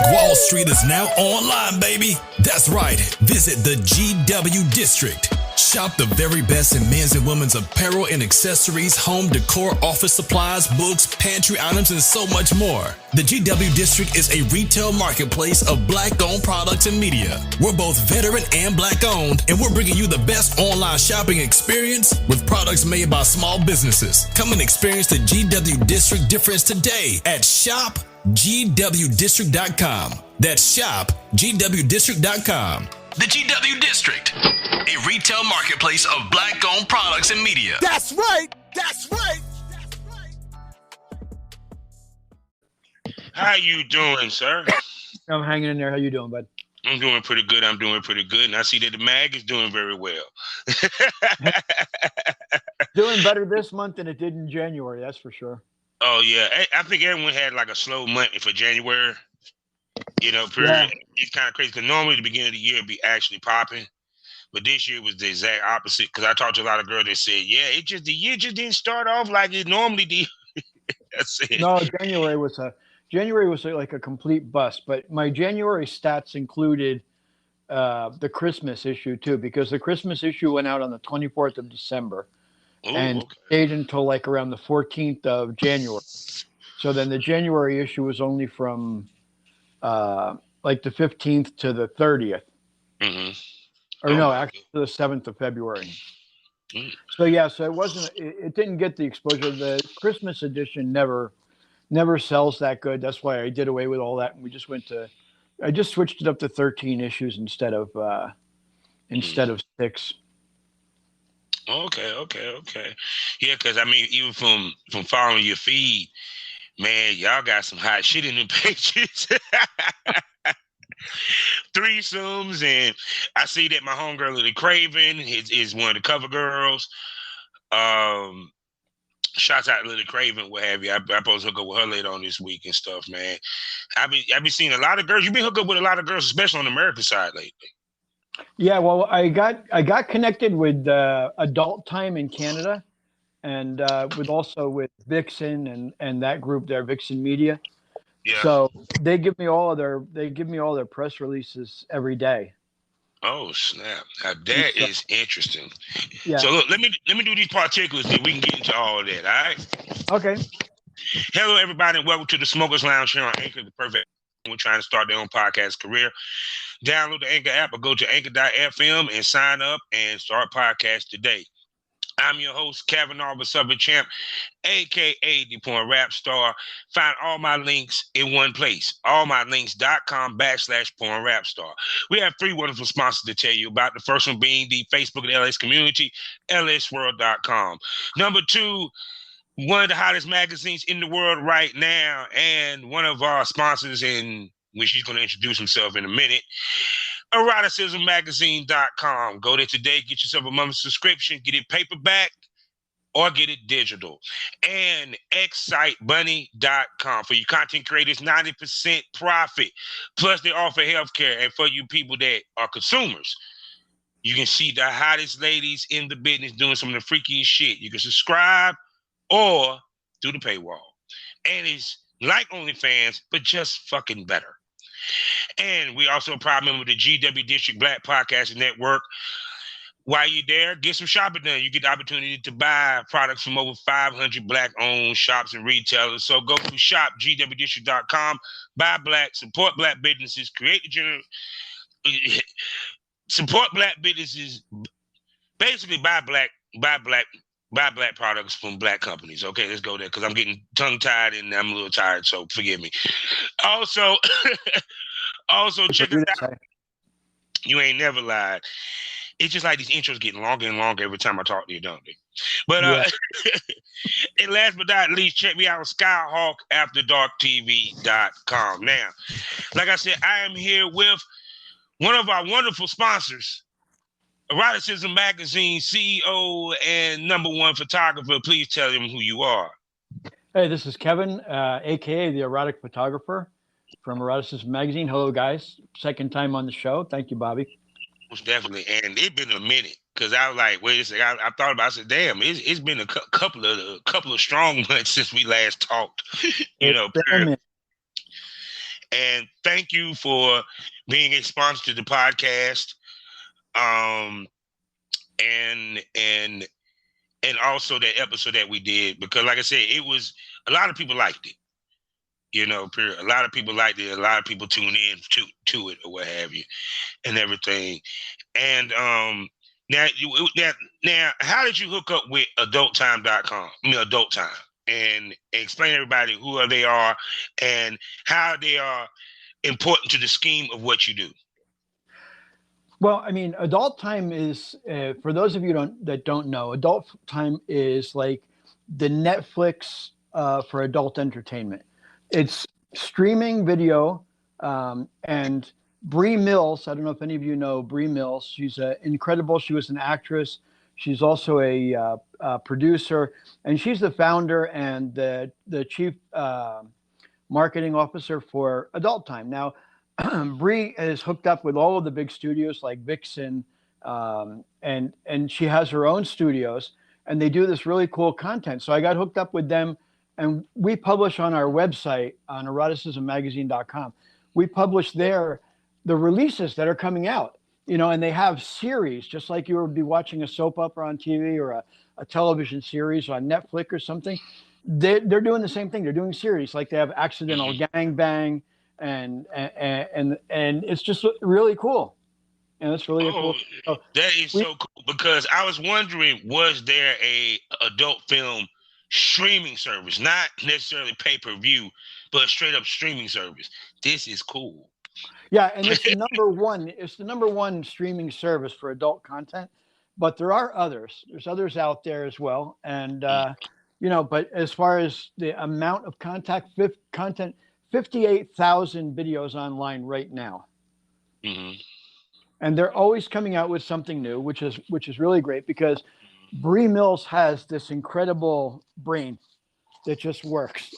Black Wall Street is now online, baby. That's right. Visit the GW District. Shop the very best in men's and women's apparel and accessories, home decor, office supplies, books, pantry items, and so much more. The GW District is a retail marketplace of Black-owned products and media. We're both veteran and Black-owned, and we're bringing you the best online shopping experience with products made by small businesses. Come and experience the GW District difference today at shopgwdistrict.com. That's shopgwdistrict.com. The GW District, a retail marketplace of Black-owned products and media. That's right. That's right. That's right. How you doing, sir? I'm hanging in there. How you doing, bud? I'm doing pretty good. And I see that the mag is doing very well. Doing better this month than it did in January, that's for sure. Oh, yeah. I think everyone had like a slow month for January. Period. Yeah. It's kind of crazy because normally the beginning of the year would be actually popping, but this year was the exact opposite. Because I talked to a lot of girls that said, "Yeah, the year just didn't start off like it normally did." That's it. No, January was like a complete bust. But my January stats included the Christmas issue too, because the Christmas issue went out on the 24th of December and stayed until like around the 14th of January. So then the January issue was only from like the 15th to the 30th. Mm-hmm. Or no, actually to the 7th of February. Mm. So it didn't get the exposure. The Christmas edition never sells that good. That's why I did away with all that. And I just switched it up to 13 issues instead of 6. Okay. Yeah, because I mean, even from following your feed, man, y'all got some hot shit in the pages. Threesomes, and I see that my homegirl Lily Craven is one of the cover girls. Shouts out to Lily Craven, what have you. I'm supposed to hook up with her later on this week and stuff, man. I've been seeing a lot of girls. You've been hooked up with a lot of girls, especially on the American side lately. Yeah, well, I got connected with Adult Time in Canada, and with Vixen and that group there, Vixen Media. Yeah. So they give me all their press releases every day. Oh snap! Now that is interesting. Yeah. So look, let me do these particulars so we can get into all of that. All right. Okay. Hello, everybody, and welcome to the Smokers Lounge here on Anchor, the perfect. We're trying to start their own podcast career. Download the Anchor app or go to anchor.fm and sign up and start podcast today. I'm your host, Kevin Arbor, Southern Champ, a.k.a. the Porn Rap Star. Find all my links in one place, allmylinks.com/Porn Rap Star. We have 3 wonderful sponsors to tell you about. The first one being the Facebook and LS community, lsworld.com. Number 2, one of the hottest magazines in the world right now, and one of our sponsors, in which he's going to introduce himself in a minute, eroticismmagazine.com. Go there today, get yourself a monthly subscription, get it paperback or get it digital. And excitebunny.com. For you content creators, 90% profit. Plus they offer healthcare. And for you people that are consumers, you can see the hottest ladies in the business doing some of the freakiest shit. You can subscribe or do the paywall. And it's like OnlyFans, but just fucking better. And we also a proud member of the GW District Black Podcasting Network. While you're there, get some shopping done. You get the opportunity to buy products from over 500 Black-owned shops and retailers. So go to shopgwdistrict.com, buy Black, support Black businesses, support Black businesses, basically buy Black products from Black companies. Okay, let's go there because I'm getting tongue-tied and I'm a little tired, so forgive me. Also check us out. You ain't never lied. It's just like these intros getting longer and longer every time I talk to you, don't they? But and last but not least, check me out on SkyhawkAfterDarkTV.com. Now, like I said, I am here with one of our wonderful sponsors, Eroticism Magazine CEO and #1 photographer. Please tell them who you are. Hey, this is Kevin, a.k.a. the erotic photographer from Eroticism Magazine. Hello, guys. Second time on the show. Thank you, Bobby. Most definitely. And it's been a minute because I was like, wait a second. I thought about it. I said, damn, it's been a couple of strong months since we last talked. And thank you for being a sponsor to the podcast. And also that episode that we did, because like I said, it was a lot of people liked it. You know, period. A lot of people liked it. A lot of people tuned in to it or what have you, and everything. And now, how did you hook up with AdultTime.com? I mean, Adult Time, and explain to everybody who they are and how they are important to the scheme of what you do. Well, I mean, Adult Time is, for those of you that don't know, Adult Time is like the Netflix for adult entertainment. It's streaming video, and Bree Mills, I don't know if any of you know Bree Mills. She's incredible. She was an actress. She's also a producer, and she's the founder and the chief marketing officer for Adult Time. Now, Bree is hooked up with all of the big studios like Vixen, and she has her own studios, and they do this really cool content. So I got hooked up with them, and we publish on our website on eroticismmagazine.com. We publish there the releases that are coming out, you know, and they have series, just like you would be watching a soap opera on TV or a television series on Netflix or something. They're doing the same thing. They're doing series, like they have Accidental Gangbang, and it's just really cool. And it's really cool. So that is so cool, because I was wondering, was there a adult film streaming service, not necessarily pay-per-view, but straight up streaming service? This is cool. Yeah, and it's the number one. It's the number one streaming service for adult content, but there are others. There's others out there as well, and you know. But as far as the amount of content, 58,000 videos online right now, and they're always coming out with something new, which is really great, because Bree Mills has this incredible brain that just works.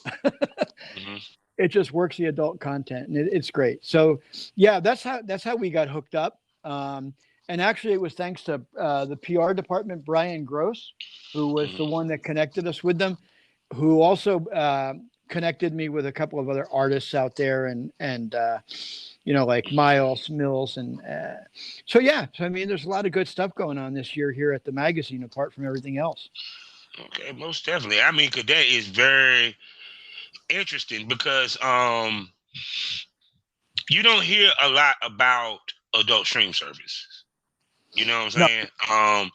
It just works the adult content, and it's great. So yeah, that's how we got hooked up. And actually, it was thanks to the PR department, Brian Gross, who was the one that connected us with them, who also connected me with a couple of other artists out there, and you know, like Miles Mills, and so yeah. So I mean, there's a lot of good stuff going on this year here at the magazine, apart from everything else. Okay, most definitely. I mean, cause that is very interesting, because you don't hear a lot about adult stream services. You know what I'm saying? No.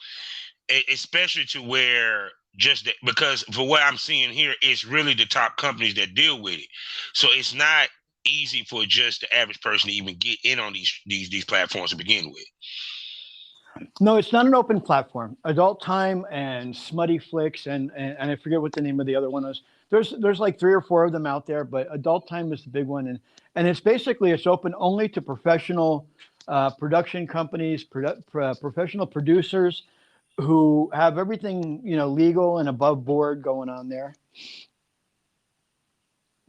Especially to where just that, because for what I'm seeing here, it's really the top companies that deal with it. So it's not easy for just the average person to even get in on these platforms to begin with. No, it's not an open platform. Adult Time and Smutty Flicks, and I forget what the name of the other one is. There's like 3 or 4 of them out there, but Adult Time is the big one, and it's basically, it's open only to professional production companies, professional producers who have everything, you know, legal and above board going on there.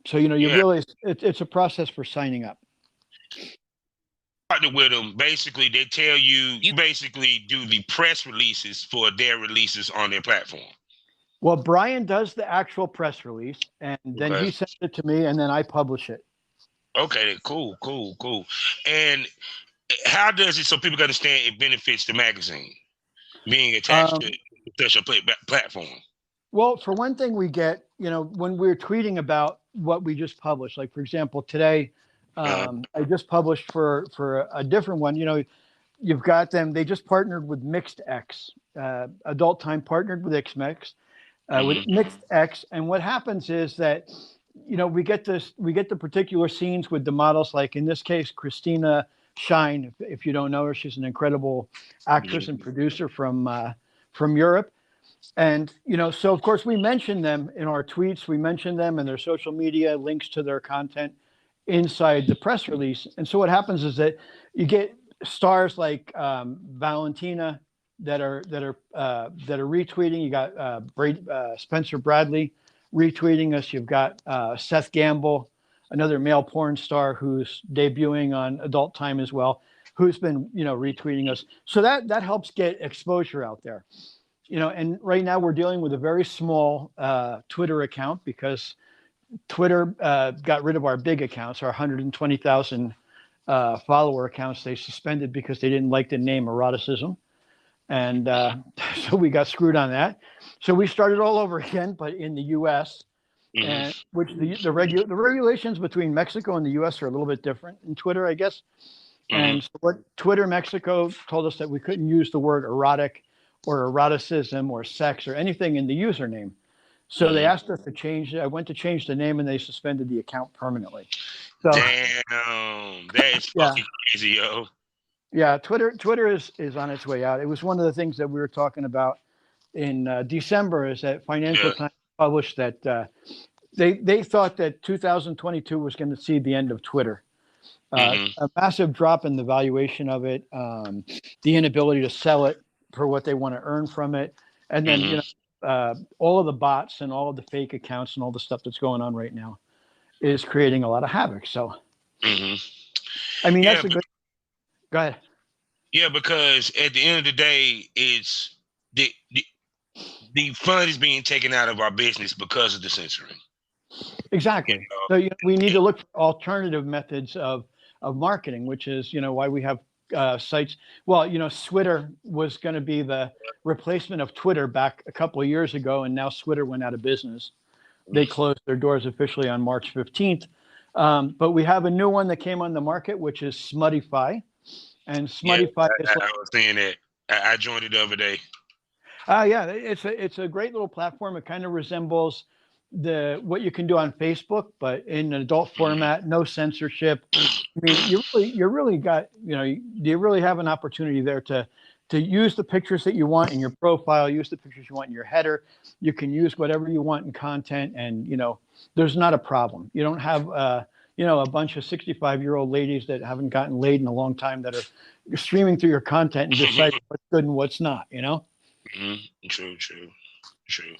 So, you know, you realize it's a process for signing up. Partner with them, basically, they tell you basically do the press releases for their releases on their platform. Well, Brian does the actual press release, and then he sends it to me, and then I publish it. Okay, cool. And how does it, so people can understand, it benefits the magazine being attached to a special platform? Well, for one thing, we get, you know, when we're tweeting about what we just published, like, for example, today, I just published for a different one. You know, you've got them. They just partnered with Mixed X. Adult Time partnered with XMix, with Mixed X. And what happens is that, you know, we get the particular scenes with the models. Like in this case, Christina Shine. If you don't know her, she's an incredible actress and producer from Europe. And, you know, so of course we mention them in our tweets. We mention them in their social media, links to their content inside the press release. And so what happens is that you get stars like Valentina that are retweeting. You got Spencer Bradley retweeting us. You've got Seth Gamble, another male porn star who's debuting on Adult Time as well, who's been, you know, retweeting us. So that helps get exposure out there. You know, and right now we're dealing with a very small Twitter account, because Twitter got rid of our big accounts, our 120,000 follower accounts. They suspended because they didn't like the name eroticism. And so we got screwed on that. So we started all over again, but in the U.S., and which the regulations between Mexico and the U.S. are a little bit different in Twitter, I guess. And so what Twitter Mexico told us that we couldn't use the word erotic or eroticism or sex or anything in the username. So they asked us to change it. I went to change the name and they suspended the account permanently. So, damn, that is fucking crazy, yo. Yeah, Twitter is on its way out. It was one of the things that we were talking about in December, is that Financial Times published that they thought that 2022 was going to see the end of Twitter. A massive drop in the valuation of it, the inability to sell it for what they want to earn from it, and then all of the bots and all of the fake accounts and all the stuff that's going on right now is creating a lot of havoc. So, I mean, that's a good. Go ahead. Yeah, because at the end of the day, it's the fun is being taken out of our business because of the censoring. Exactly. So we need to look for alternative methods of marketing, which is why we have sites. Well, Twitter was going to be the replacement of Twitter back a couple of years ago, and now Twitter went out of business. They closed their doors officially on March 15th. But we have a new one that came on the market, which is Smuttify. And Smuttify is I was saying that. I joined it the other day. It's a great little platform. It kind of resembles what you can do on Facebook, but in an adult format, no censorship. I mean, you really have an opportunity there to use the pictures that you want in your profile, use the pictures you want in your header. You can use whatever you want in content, and there's not a problem. You don't have a bunch of 65-year-old ladies that haven't gotten laid in a long time that are streaming through your content and deciding what's good and what's not, True.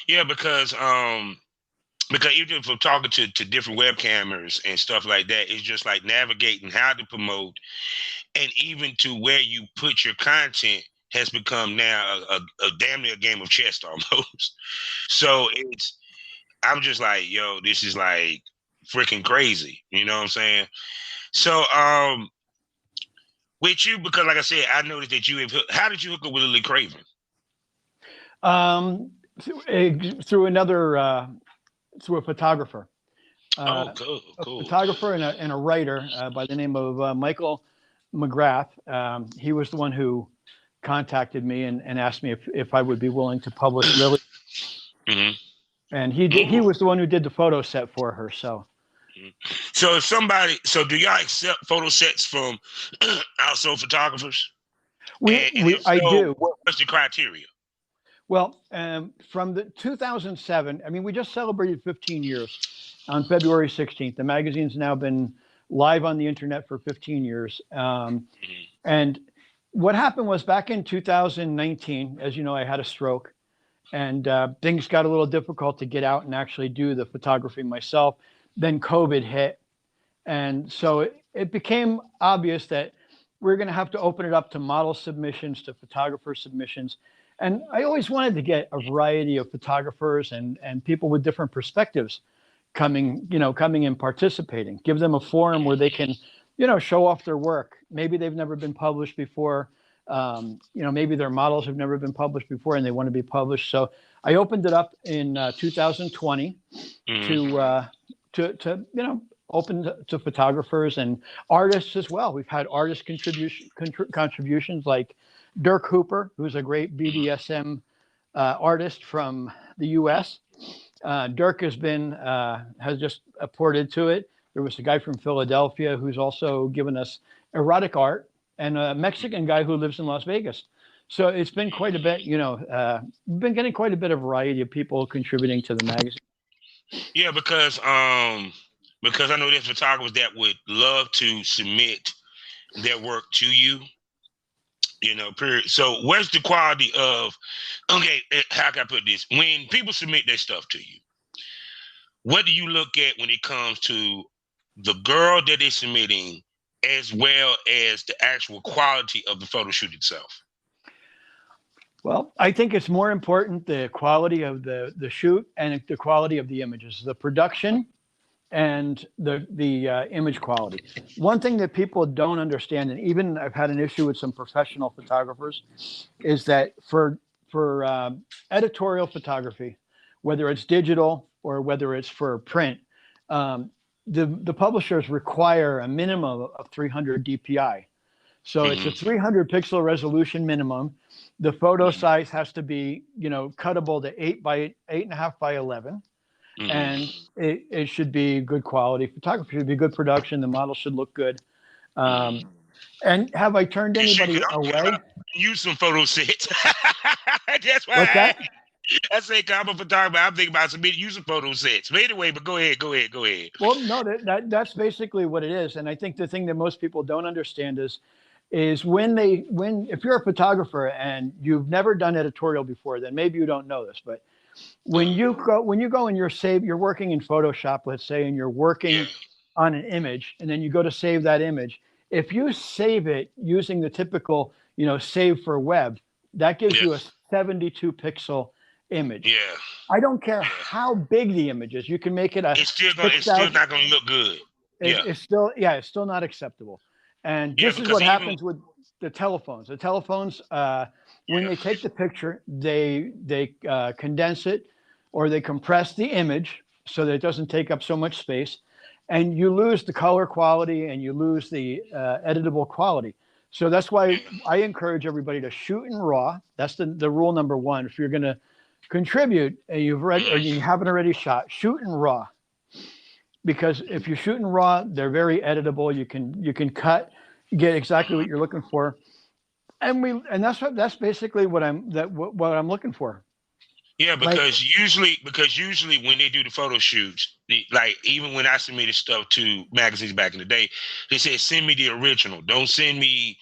Yeah, because even from talking to different webcammers and stuff like that, it's just like navigating how to promote, and even to where you put your content has become now a damn near game of chess almost. So I'm just like, yo, this is like freaking crazy. You know what I'm saying? So, with you, because like I said, I noticed that how did you hook up with Lily Craven? Through a photographer. Cool. A photographer and a writer by the name of Michael McGrath. He was the one who contacted me and asked me if I would be willing to publish Lily. And he was the one who did the photo set for her. So. So do y'all accept photo sets from outsourced photographers? I do. What's the criteria? Well, from the 2007, I mean, we just celebrated 15 years on February 16th. The magazine's now been live on the internet for 15 years. And what happened was back in 2019, as you know, I had a stroke, and things got a little difficult to get out and actually do the photography myself. Then COVID hit. And so it became obvious that we're going to have to open it up to model submissions, to photographer submissions. And I always wanted to get a variety of photographers and people with different perspectives coming and participating, give them a forum where they can, show off their work. Maybe they've never been published before. Maybe their models have never been published before and they want to be published. So I opened it up in 2020 to open to photographers and artists as well. We've had artist contributions like Dirk Hooper, who's a great BDSM artist from the U.S. Dirk has just ported to it. There was a guy from Philadelphia who's also given us erotic art, and a Mexican guy who lives in Las Vegas. So it's been quite a bit, we've been getting quite a bit of variety of people contributing to the magazine. Yeah, because I know there's photographers that would love to submit their work to you. Period. So where's the quality of, how can I put this? When people submit their stuff to you, what do you look at when it comes to the girl that they're submitting as well as the actual quality of the photo shoot itself? Well, I think it's more important the quality of the shoot and the quality of the images, the production and the image quality. One thing that people don't understand, and even I've had an issue with some professional photographers, is that for editorial photography, whether it's digital or whether it's for print, the publishers require a minimum of 300 DPI. So it's a 300 pixel resolution minimum. The photo size has to be, cuttable to 8.5 by 11. And it should be good quality photography. It should be good production. The model should look good. And have I turned anybody away? Use some photo sets. That's why What's that? I say I'm a photographer. I'm thinking about using photo sets. But anyway, but go ahead. Well, no, that's basically what it is. And I think the thing that most people don't understand is if you're a photographer and you've never done editorial before, then maybe you don't know this, but when you go and you're working in Photoshop, let's say, and you're working on an image, and then you go to save that image, if you save it using the typical, save for web, that gives you a 72 pixel image. Yeah. I don't care how big the image is. You can make it it's still not going to look good. It's still not acceptable. And this is what happens with the telephones. The telephones, when they take the picture, they condense it or they compress the image so that it doesn't take up so much space, and you lose the color quality and you lose the editable quality. So that's why I encourage everybody to shoot in RAW. That's the rule number one. If you're going to contribute and you haven't already shot, shoot in RAW. Because if you shoot in RAW, they're very editable. You can cut, get exactly what you're looking for, and that's basically what I'm looking for. Yeah, because usually when they do the photo shoots, like even when I submitted stuff to magazines back in the day, they said send me the original. Don't send me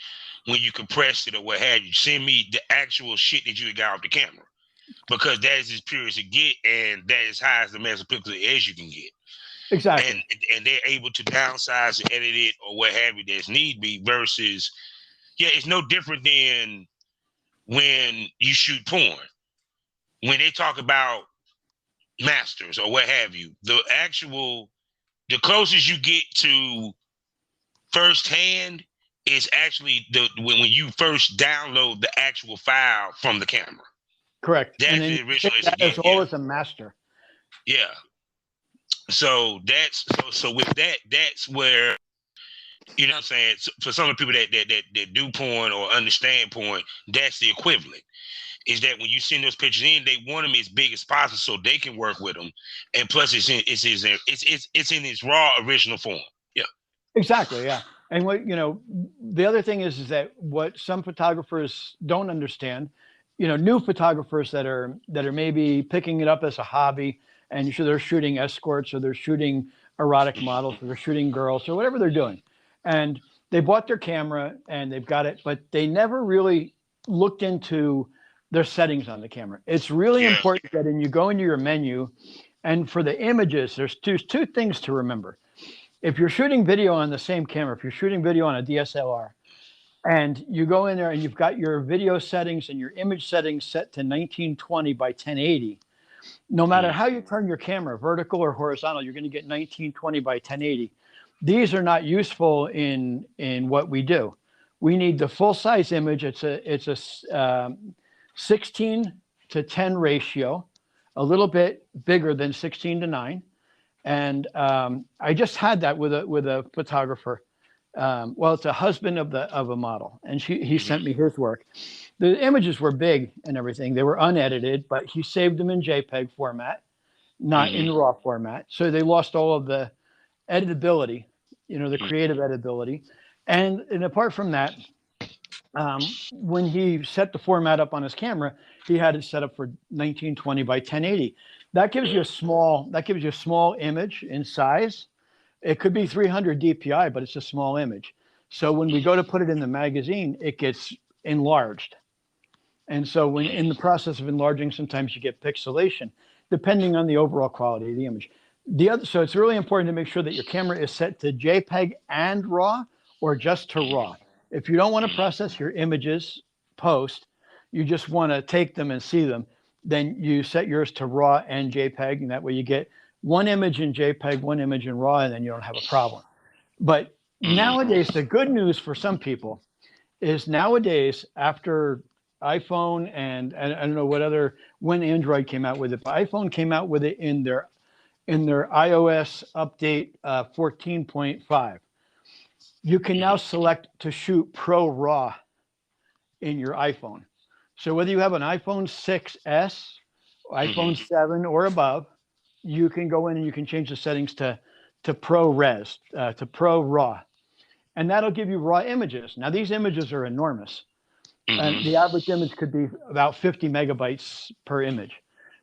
when you compressed it or what have you. Send me the actual shit that you got off the camera, because that is as pure as it get, and that is high as the megapixel as you can get. Exactly. And they're able to downsize and edit it or what have you as need be, versus, it's no different than when you shoot porn. When they talk about masters or what have you, the closest you get to firsthand is actually when you first download the actual file from the camera. Correct. That's the original. As always a master. Yeah. So with that, that's where, you know what I'm saying, for some of the people that do porn or understand porn, that's the equivalent. Is that when you send those pictures in, they want them as big as possible so they can work with them, and plus it's in its raw original form. Yeah. Exactly. Yeah. And the other thing is that what some photographers don't understand, new photographers that are maybe picking it up as a hobby, and they're shooting escorts or they're shooting erotic models or they're shooting girls or whatever they're doing. And they bought their camera and they've got it, but they never really looked into their settings on the camera. It's really important that you go into your menu, and for the images, there's two things to remember. If you're shooting video on the same camera, if you're shooting video on a DSLR, and you go in there and you've got your video settings and your image settings set to 1920 by 1080, no matter how you turn your camera, vertical or horizontal, you're going to get 1920 by 1080. These are not useful in what we do. We need the full size image. It's a 16 to 10 ratio, a little bit bigger than 16 to 9. And I just had that with a photographer. It's a husband of a model, and he sent me his work. The images were big and everything. They were unedited, but he saved them in JPEG format, not in RAW format. So they lost all of the editability, the creative editability. And apart from that, when he set the format up on his camera, he had it set up for 1920 by 1080. That gives you a small image in size. It could be 300 DPI, but it's a small image. So when we go to put it in the magazine, it gets enlarged. And so when in the process of enlarging, sometimes you get pixelation, depending on the overall quality of the image. So it's really important to make sure that your camera is set to JPEG and RAW, or just to RAW. If you don't want to process your images post, you just want to take them and see them, then you set yours to RAW and JPEG, and that way you get one image in JPEG, one image in RAW, and then you don't have a problem. But nowadays, the good news for some people is nowadays, after iPhone and I don't know when Android came out with it, but iPhone came out with it in their iOS update 14.5. You can now select to shoot Pro RAW in your iPhone. So whether you have an iPhone 6S, iPhone 7 or above, you can go in and you can change the settings to Pro Res, to Pro RAW. And that'll give you raw images. Now, these images are enormous. And the average image could be about 50 megabytes per image.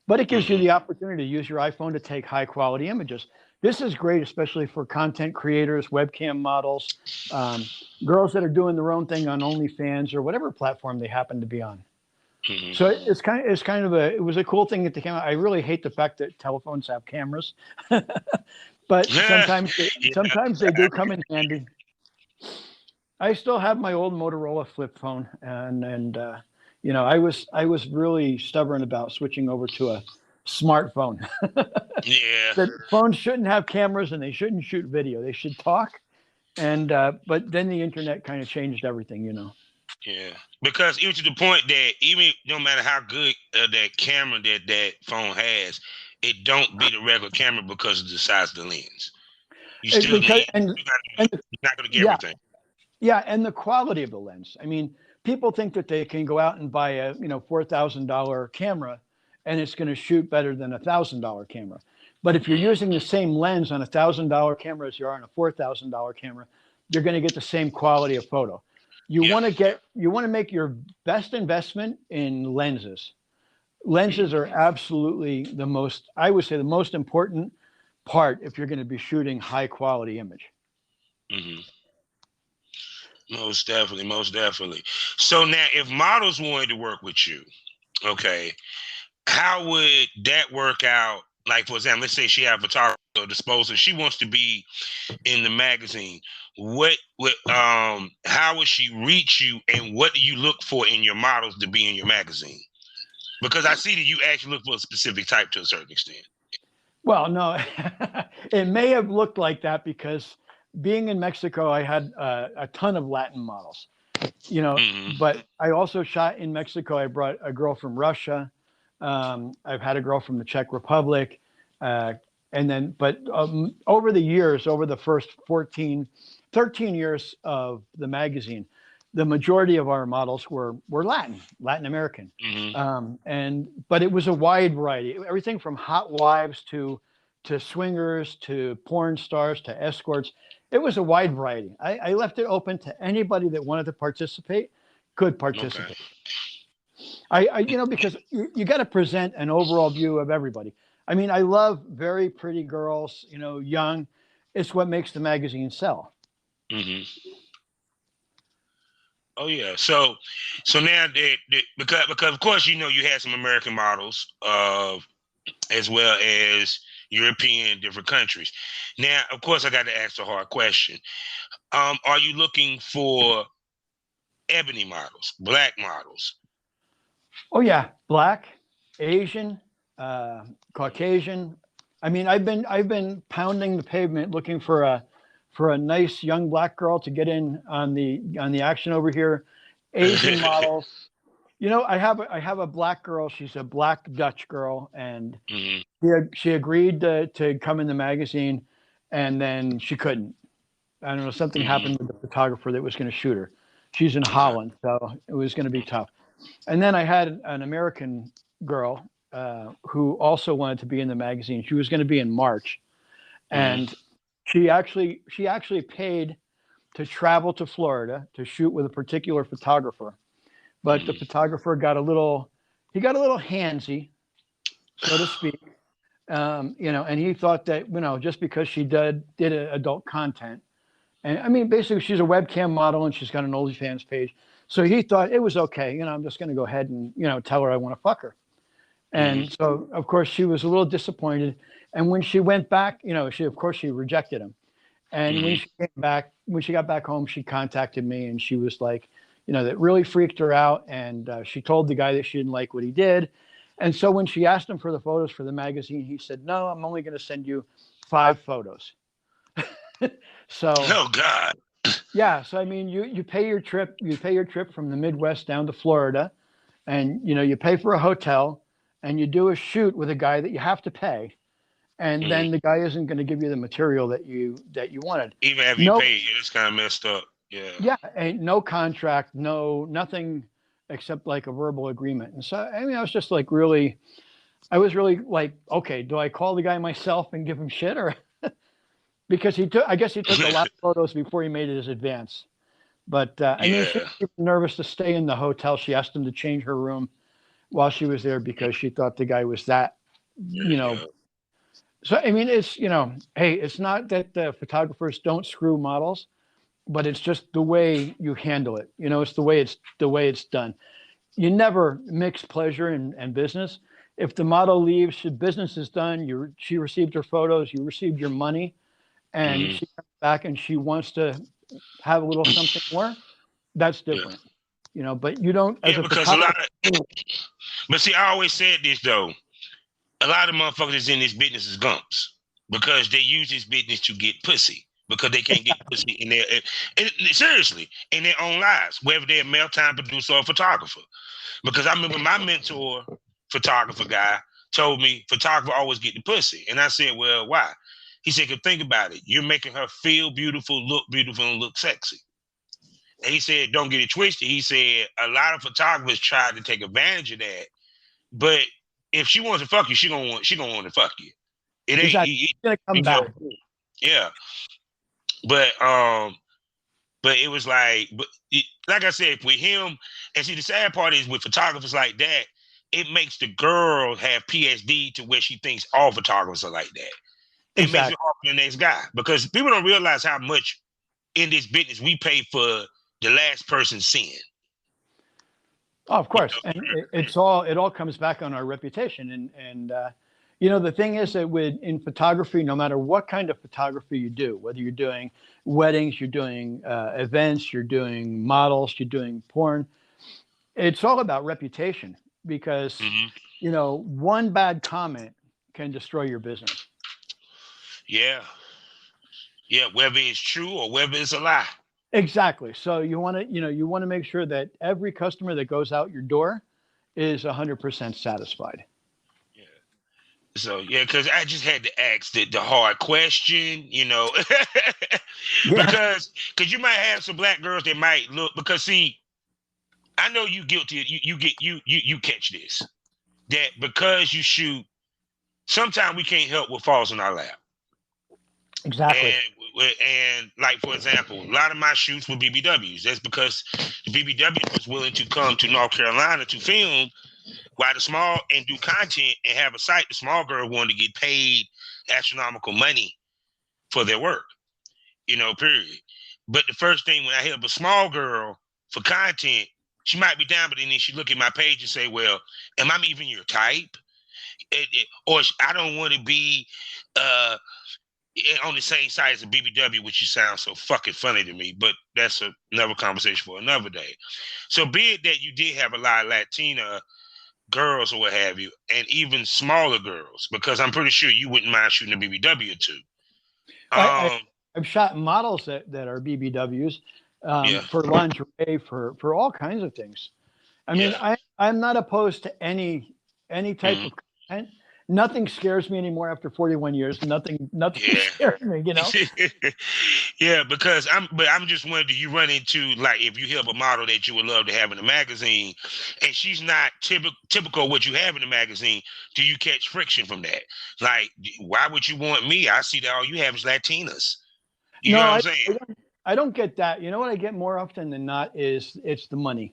But it gives you the opportunity to use your iPhone to take high quality images. This is great, especially for content creators, webcam models, girls that are doing their own thing on OnlyFans or whatever platform they happen to be on. So it was a cool thing that they came out. I really hate the fact that telephones have cameras, but sometimes they do come in handy. I still have my old Motorola flip phone, and you know, I was really stubborn about switching over to a smartphone. Yeah. That phones shouldn't have cameras and they shouldn't shoot video. They should talk. And but then the internet kind of changed everything, you know. Yeah, because even to the point that even no matter how good that camera that phone has, it don't beat a regular camera because of the size of the lens. You still you're not going to get everything. Yeah, and the quality of the lens. I mean, people think that they can go out and buy a $4,000 camera and it's going to shoot better than a $1,000 camera. But if you're using the same lens on a $1,000 camera as you are on a $4,000 camera, you're going to get the same quality of photo. You want to make your best investment in lenses. Lenses are absolutely the most important part if you're going to be shooting high quality image. Most definitely. So now, if models wanted to work with you, okay, how would that work out? Like, for example, let's say she has a photographer disposal, she wants to be in the magazine. How would she reach you, and what do you look for in your models to be in your magazine? Because I see that you actually look for a specific type to a certain extent. Well, no, it may have looked like that because being in Mexico, I had a ton of Latin models, you know, but I also shot in Mexico. I brought a girl from Russia. I've had a girl from the Czech Republic. But over the years, over the first 13 years of the magazine, the majority of our models were Latin American. But it was a wide variety, everything from hot wives to swingers, to porn stars, to escorts. It was a wide variety. I left it open to anybody that wanted to participate, could participate. Okay. Because you got to present an overall view of everybody. I mean, I love very pretty girls, young. It's what makes the magazine sell. Oh yeah. So now because of course you had some American models as well as European, different countries. Now, of course, I got to ask the hard question. Are you looking for ebony models, black models? Oh yeah, black, Asian, Caucasian. I mean, I've been pounding the pavement looking for a nice young black girl to get in on the action over here. Asian models. I have a black girl. She's a black Dutch girl, and she agreed to come in the magazine, and then she couldn't. I don't know, something happened with the photographer that was going to shoot her. She's in Holland, so it was going to be tough. And then I had an American girl who also wanted to be in the magazine. She was going to be in March, and she actually paid to travel to Florida to shoot with a particular photographer. But the photographer got a little handsy, so to speak, and he thought that, just because she did adult content, and I mean, basically she's a webcam model and she's got an OnlyFans page. So he thought it was okay. I'm just going to go ahead and, tell her I want to fuck her. And so, of course, she was a little disappointed. And when she went back, she rejected him. And when she got back home, she contacted me and she was like, that really freaked her out. And she told the guy that she didn't like what he did. And so when she asked him for the photos for the magazine, he said, "No, I'm only going to send you 5 photos." So, Oh God. yeah. So, I mean, you pay your trip from the Midwest down to Florida, and, you pay for a hotel, and you do a shoot with a guy that you have to pay. And then the guy isn't going to give you the material that you wanted. Even if you pay, it's kind of messed up. Yeah. Yeah. And no contract, nothing except like a verbal agreement. And so, I mean, I was just like I was really like, okay, do I call the guy myself and give him shit, or because I guess he took a lot of photos before he made his advance. But I mean, she was nervous to stay in the hotel. She asked him to change her room while she was there because she thought the guy was that, So, I mean, it's, hey, it's not that the photographers don't screw models, but it's just the way you handle it. It's the way it's done. You never mix pleasure and business. If the model leaves, the business is done. She received her photos, you received your money, and she comes back and she wants to have a little something more. That's different, but you don't. As because but see, I always said this though. A lot of motherfuckers in this business is gumps because they use this business to get pussy because they can't get pussy in their seriously in their own lives, whether they're a male time producer or photographer. Because I remember my mentor, photographer guy, told me photographer always get the pussy, and I said, well, why? He said, "Cause think about it. You're making her feel beautiful, and look sexy." And he said, "Don't get it twisted." He said, "A lot of photographers try to take advantage of that, but if she wants to fuck you, she gonna want to fuck you. It ain't exactly. It's gonna come back." Yeah, but it was like, like I said, with him, and see, the sad part is with photographers like that, it makes the girl have PSD to where she thinks all photographers are like that. It makes it hard for the next guy because people don't realize how much in this business we pay for the last person's sin. Oh, of course, and it all comes back on our reputation, and the thing is that in photography, no matter what kind of photography you do, whether you're doing weddings, you're doing events, you're doing models, you're doing porn, it's all about reputation because one bad comment can destroy your business. Yeah, whether it's true or whether it's a lie. Exactly. So you want to make sure that every customer that goes out your door is 100% satisfied. Yeah. So because I just had to ask the hard question, because you might have some black girls that might look, because see, I know you guilty. You catch this, that because you shoot, sometimes we can't help what falls in our lap. Exactly. And like, for example, a lot of my shoots were BBWs. That's because the BBW was willing to come to North Carolina to film while and do content and have a site. The small girl wanted to get paid astronomical money for their work, period. But the first thing when I hit up a small girl for content, she might be down, but then she look at my page and say, well, am I even your type? Or I don't want to be on the same side as a BBW, which sounds so fucking funny to me, but that's another conversation for another day. So be it that you did have a lot of Latina girls or what have you, and even smaller girls, because I'm pretty sure you wouldn't mind shooting a BBW or two. I've shot models that are BBWs for lingerie, for all kinds of things. I mean, I'm not opposed to any type of content. Nothing scares me anymore after 41 years. Nothing scares me, Yeah, because I'm just wondering, do you run into, like, if you have a model that you would love to have in a magazine and she's not typical of what you have in the magazine, do you catch friction from that? Like, why would you want me? I see that all you have is Latinas. You know what I'm saying? I don't get that. You know what I get more often than not is it's the money,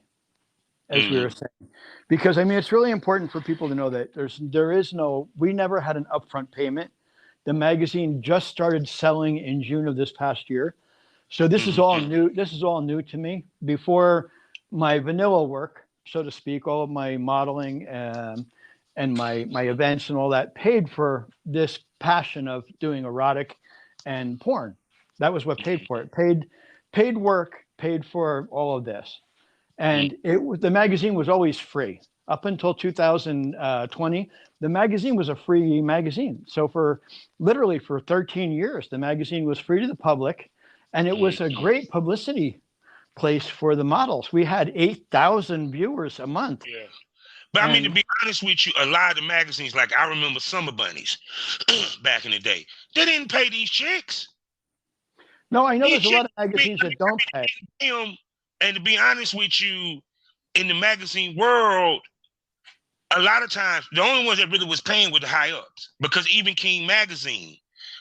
as we were saying. Because, I mean, it's really important for people to know that we never had an upfront payment. The magazine just started selling in June of this past year. So this is all new. This is all new to me. Before my vanilla work, so to speak, all of my modeling and my events and all that paid for this passion of doing erotic and porn. That was what paid for it. Paid work, paid for all of this. And the magazine was always free up until 2020. The magazine was a free magazine. So for 13 years, the magazine was free to the public, and it was a great publicity place for the models. We had 8,000 viewers a month. Yeah. But I mean, to be honest with you, a lot of the magazines, like I remember Summer Bunnies back in the day, they didn't pay these chicks. No, I know there's a lot of magazines that don't pay. And to be honest with you, in the magazine world, a lot of times, the only ones that really was paying were the high ups. Because even King Magazine,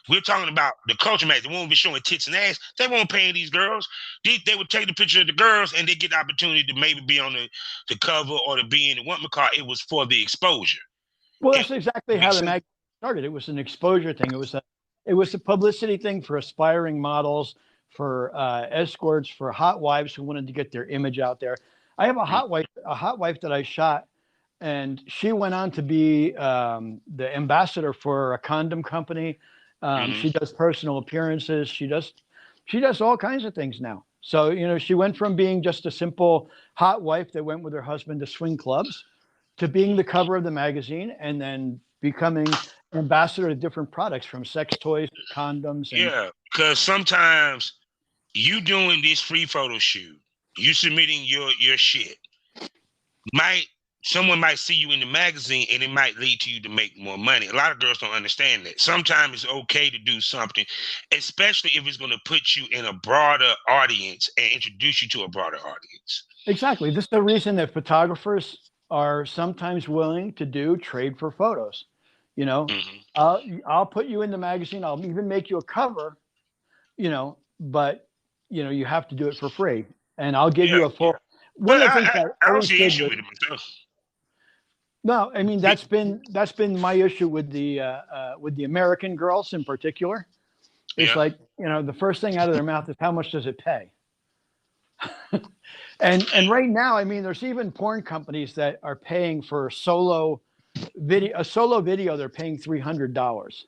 we're talking about the culture magazine, they won't be showing tits and ass. They won't pay these girls. They would take the picture of the girls and they get the opportunity to maybe be on the cover or to be in the what car. It was for the exposure. Well, that's exactly how the magazine started. It was an exposure thing. It was a publicity thing for aspiring models, for escorts, for hot wives who wanted to get their image out there. I have a hot wife that I shot, and she went on to be the ambassador for a condom company. She does personal appearances. She does all kinds of things now. So, you know, she went from being just a simple hot wife that went with her husband to swing clubs to being the cover of the magazine and then becoming ambassador to different products, from sex toys to condoms. Yeah, because sometimes you doing this free photo shoot, you submitting your shit, someone might see you in the magazine and it might lead to you to make more money. A lot of girls don't understand that. Sometimes it's okay to do something, especially if it's going to put you in a broader audience and introduce you to a broader audience. Exactly. This is the reason that photographers are sometimes willing to trade for photos. You know, I'll put you in the magazine. I'll even make you a cover, you know, but, you know, you have to do it for free. And I'll give you a full. One of the things I don't see issue with it myself. No, I mean, that's been my issue with the American girls in particular. It's like, you know, the first thing out of their mouth is, how much does it pay? and right now, I mean, there's even porn companies that are paying for a solo video. They're paying $300,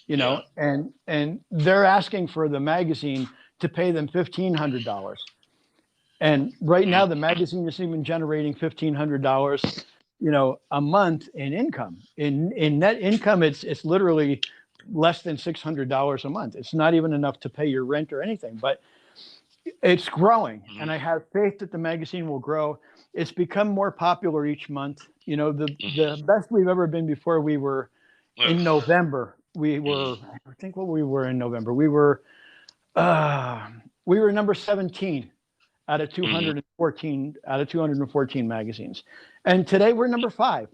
you know, and they're asking for the magazine to pay them $1,500. And right now, the magazine is even generating $1,500, you know, a month in income. In net income, it's literally less than $600 a month. It's not even enough to pay your rent or anything, but it's growing. And I have faith that the magazine will grow. It's become more popular each month. You know, the best we've ever been before, we were in November. We were, I think what we were in November. We were number 17 out of 214 magazines. And today we're number 5.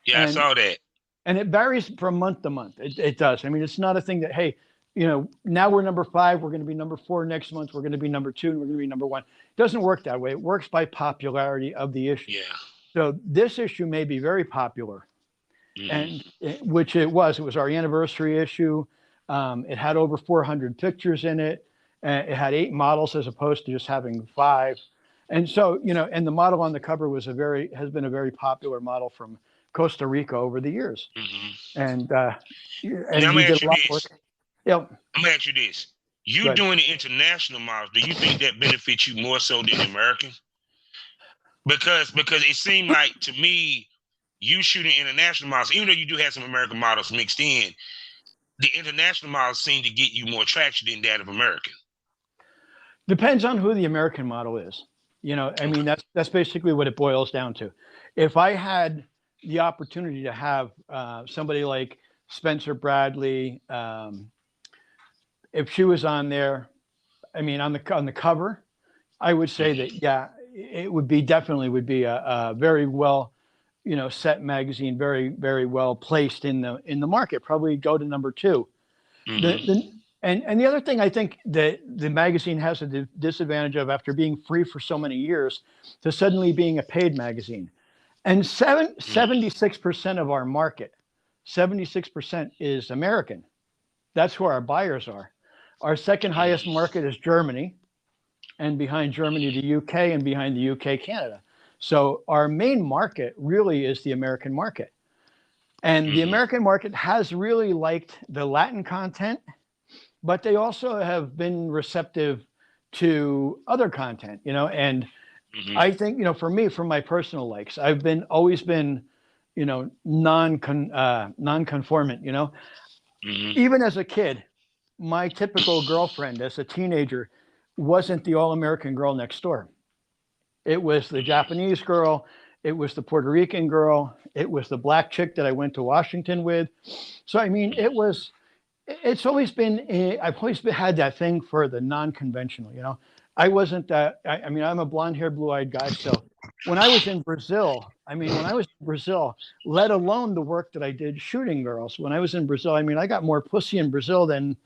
Yeah, I saw that. And it varies from month to month. It does. I mean, it's not a thing that, hey, you know, now we're number 5, we're going to be number 4 next month, we're going to be number 2, and we're going to be number 1. It doesn't work that way. It works by popularity of the issue. Yeah. So this issue may be very popular, which it was. It was our anniversary issue. It had over 400 pictures in it. It had 8 models as opposed to just having 5. And so, you know, and the model on the cover has been a very popular model from Costa Rica over the years. And now we did a lot of work. I'm gonna ask you this. You doing the international models, do you think that benefits you more so than the American? Because it seemed like, to me, you shooting international models, even though you do have some American models mixed in, the international models seem to get you more traction than that of American. Depends on who the American model is. You know, I mean, that's basically what it boils down to. If I had the opportunity to have somebody like Spencer Bradley, if she was on there, I mean, on the cover, I would say that, yeah, it would be a very well, you know, set magazine, very, very well placed in the market, probably go to number 2. And the other thing I think that the magazine has a disadvantage of, after being free for so many years, to suddenly being a paid magazine. And 76% of our market, 76% is American. That's who our buyers are. Our second highest market is Germany, and behind Germany, the UK, and behind the UK, Canada. So our main market really is the American market. And the American market has really liked the Latin content, but they also have been receptive to other content, you know, and Mhm. I think, for me, for my personal likes, I've always been, non-conformant, Mhm. even as a kid, my typical girlfriend as a teenager wasn't the all-American girl next door. It was the Japanese girl. It was the Puerto Rican girl. It was the black chick that I went to Washington with. So, I mean, it's always been, I've always had that thing for the non-conventional. I wasn't that, I mean, I'm a blonde haired, blue eyed guy. So when I was in Brazil, let alone the work that I did shooting girls, when I was in Brazil, I mean, I got more pussy in Brazil than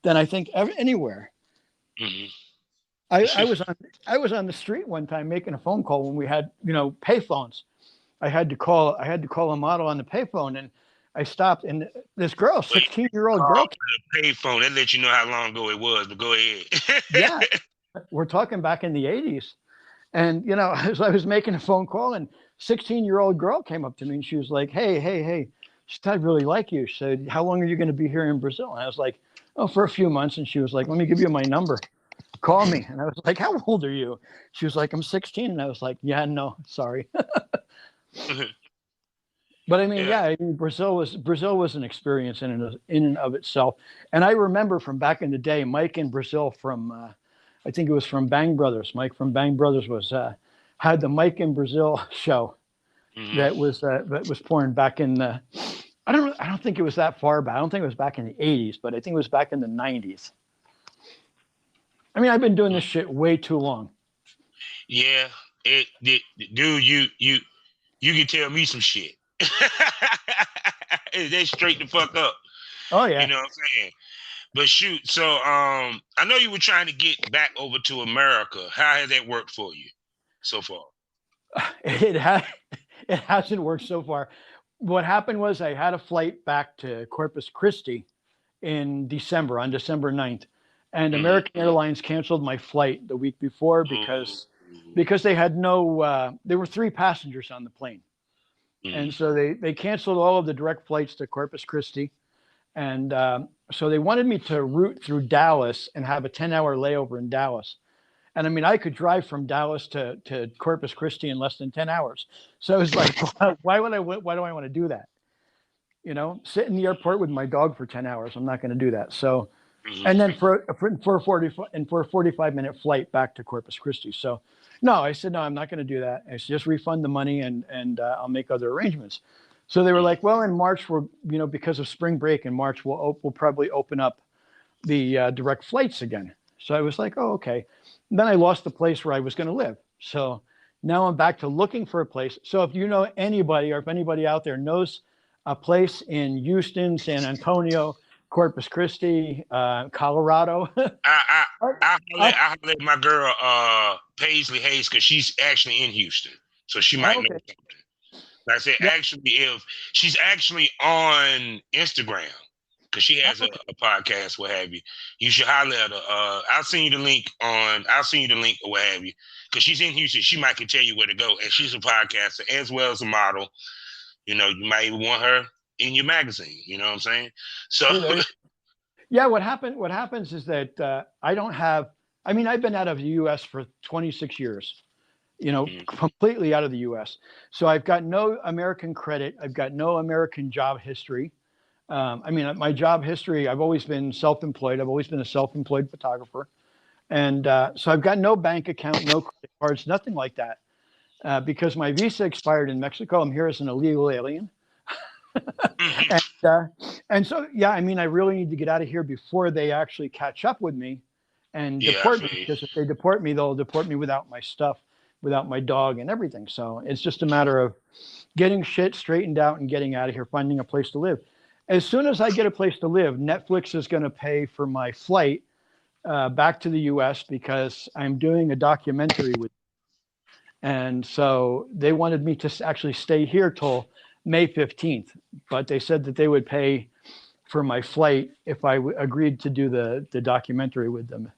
I think anywhere. Mhm. I was on the street one time making a phone call when we had, pay phones. I had to call a model on the payphone, and I stopped, and this girl, 16-year-old Call girl. the payphone. That let you know how long ago it was. But go ahead. Yeah, we're talking back in the 80s. And, as I was making a phone call, and 16-year-old girl came up to me, and she was like, hey. She said, I really like you. She said, how long are you going to be here in Brazil? And I was like, oh, for a few months. And she was like, let me give you my number. Call me. And I was like, how old are you? She was like, I'm 16. And I was like, yeah, no, sorry. But I mean, Yeah. I mean, Brazil was an experience in and of itself. And I remember from back in the day, Mike in Brazil from, I think it was from Bang Brothers. Mike from Bang Brothers was had the Mike in Brazil show Mhm. that was pouring back in the. I don't think it was that far back. I don't think it was back in the 80s, but I think it was back in the 90s. I mean, I've been doing this shit way too long. Yeah, dude, you can tell me some shit. They straight the fuck up. Oh yeah. You know what I'm saying? But shoot, so I know you were trying to get back over to America. How has that worked for you so far? It hasn't worked so far. What happened was I had a flight back to Corpus Christi on December 9th. And American Airlines canceled my flight the week before because they had there were 3 passengers on the plane. And so they canceled all of the direct flights to Corpus Christi. And so they wanted me to route through Dallas and have a 10-hour layover in Dallas. And I mean, I could drive from Dallas to Corpus Christi in less than 10 hours. So it was like, why do I want to do that? Sit in the airport with my dog for 10 hours. I'm not going to do that. So, and then for a 45-minute flight back to Corpus Christi. So, no, I said, no, I'm not going to do that. I said, just refund the money and I'll make other arrangements. So they were like, well, in March, because of spring break in March, we'll probably open up the direct flights again. So I was like, oh, okay. And then I lost the place where I was going to live. So now I'm back to looking for a place. So if you know anybody, or if anybody out there knows a place in Houston, San Antonio, Corpus Christi, Colorado. I holler at my girl Paisley Hayes, because she's actually in Houston, so she might know something. Like I said, actually, if she's actually on Instagram, because she has a podcast, what have you, you should holler at her. I'll send you the link or what have you, because she's in Houston. She might can tell you where to go, and she's a podcaster as well as a model. You might even want her in your magazine. You know what I'm saying? So, yeah. What happens is that I've been out of the U.S. for 26 years. Completely out of the U.S. So I've got no American credit. I've got no American job history. My job history, I've always been self-employed. I've always been a self-employed photographer. And so I've got no bank account, no credit cards, nothing like that. Because my visa expired in Mexico. I'm here as an illegal alien. And so, yeah, I really need to get out of here before they actually catch up with me and deport me. Because if they deport me, they'll deport me without my stuff, without my dog and everything. So it's just a matter of getting shit straightened out and getting out of here, finding a place to live. As soon as I get a place to live, Netflix is going to pay for my flight back to the U.S. because I'm doing a documentary with them. And so they wanted me to actually stay here till May 15th, but they said that they would pay for my flight if I agreed to do the documentary with them.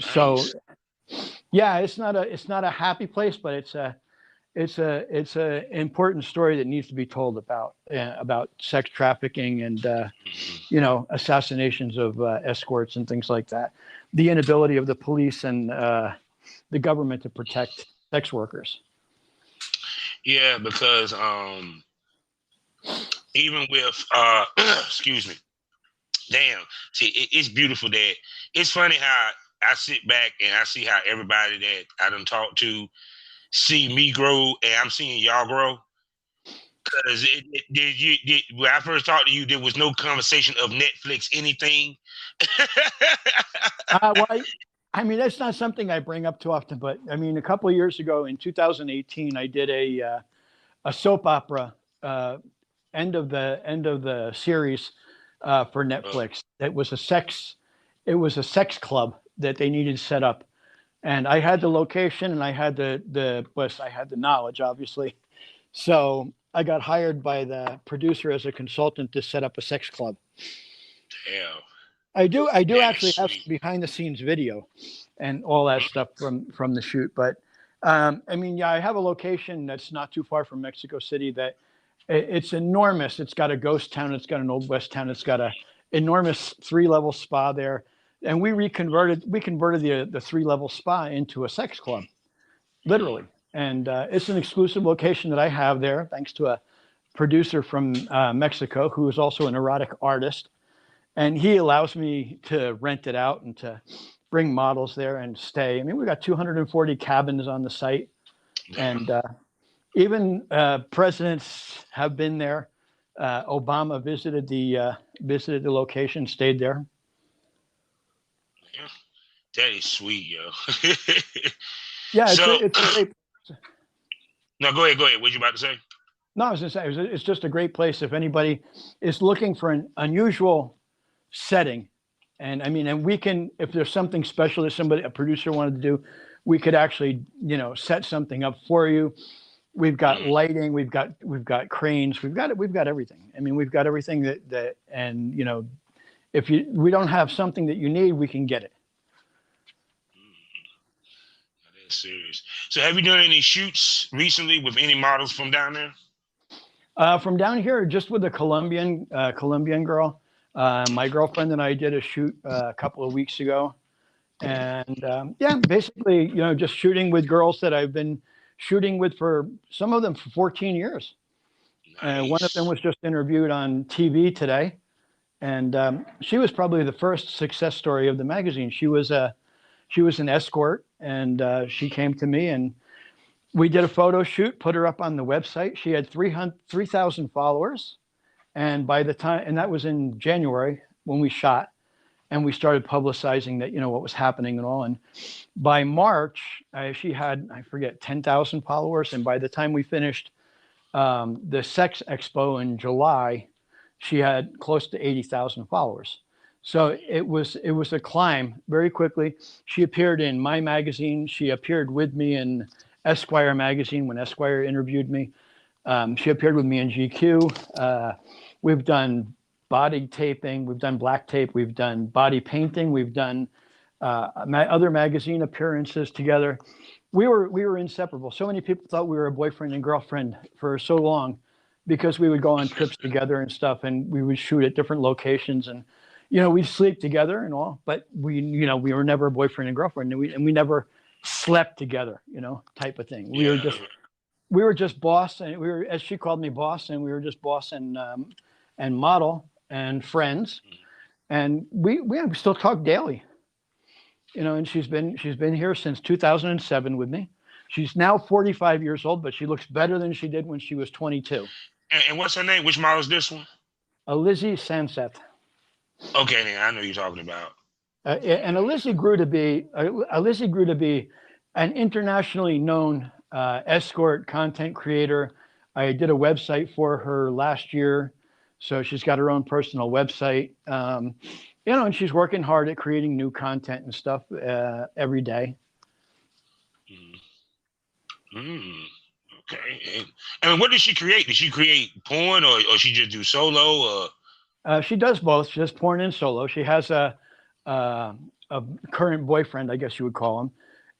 So yeah, it's not a happy place, but it's a important story that needs to be told about sex trafficking and assassinations of escorts and things like that. The inability of the police and the government to protect sex workers. Yeah, because even with excuse me, damn, see, it's beautiful that it's funny how I sit back and I see how everybody that I done talked to see me grow, and I'm seeing y'all grow. Because when I first talked to you, there was no conversation of Netflix anything. Well, I mean, that's not something I bring up too often, but I mean, a couple of years ago in 2018, I did a soap opera end of the series for Netflix. It was a sex club that they needed set up, and I had the location and I had the knowledge, obviously. So I got hired by the producer as a consultant to set up a sex club. Damn. I do Damn, actually have sweet. behind the scenes video and all that stuff from the shoot. But I mean, yeah, I have a location that's not too far from Mexico City that it's enormous. It's got a ghost town. It's got an old west town. It's got a enormous 3-level spa there. And we converted the 3-level spa into a sex club, literally. And it's an exclusive location that I have there, thanks to a producer from Mexico who is also an erotic artist. And he allows me to rent it out and to bring models there and stay. I mean, we got 240 cabins on the site. And even presidents have been there. Obama visited the location, stayed there. Yeah, that is sweet, yo. Yeah, So, it's a great. No, go ahead. What you about to say? No, I was going to say it's just a great place if anybody is looking for an unusual setting, and I mean, and we can, if there's something special that a producer wanted to do, we could actually, set something up for you. We've got lighting, we've got cranes, we've got everything. I mean, we've got everything that and if we don't have something that you need, we can get it. That's serious. So have you done any shoots recently with any models from down there? From down here, just with a Colombian girl. My girlfriend and I did a shoot a couple of weeks ago. And basically, just shooting with girls that I've been shooting with for some of them for 14 years. Nice. One of them was just interviewed on TV today. And she was probably the first success story of the magazine. She was an escort, and she came to me, and we did a photo shoot, put her up on the website. She had 3,000 followers. And by the time, and that was in January when we shot, and we started publicizing that, what was happening and all. And by March, she had, I forget, 10,000 followers. And by the time we finished the Sex Expo in July, she had close to 80,000 followers. So it was a climb very quickly. She appeared in my magazine. She appeared with me in Esquire magazine when Esquire interviewed me. She appeared with me in GQ. We've done body taping. We've done black tape. We've done body painting. We've done other magazine appearances together. We were inseparable. So many people thought we were a boyfriend and girlfriend for so long because we would go on trips together and stuff, and we would shoot at different locations, and we'd sleep together and all, but we were never a boyfriend and girlfriend, and we never slept together, type of thing. We were just boss, and we were, as she called me, boss, and we were just boss and model and friends, and we still talk daily, and she's been here since 2007 with me. She's now 45 years old, but she looks better than she did when she was 22. And what's her name? Which model is this one? Lizzie Sanseth. Okay, then I know you're talking about. And Lizzie grew to be an internationally known escort content creator. I did a website for her last year, so she's got her own personal website. And she's working hard at creating new content and stuff every day. Okay. And what did she create? Did she create porn, or she just do solo? She does both. She does porn and solo. She has a current boyfriend, I guess you would call him.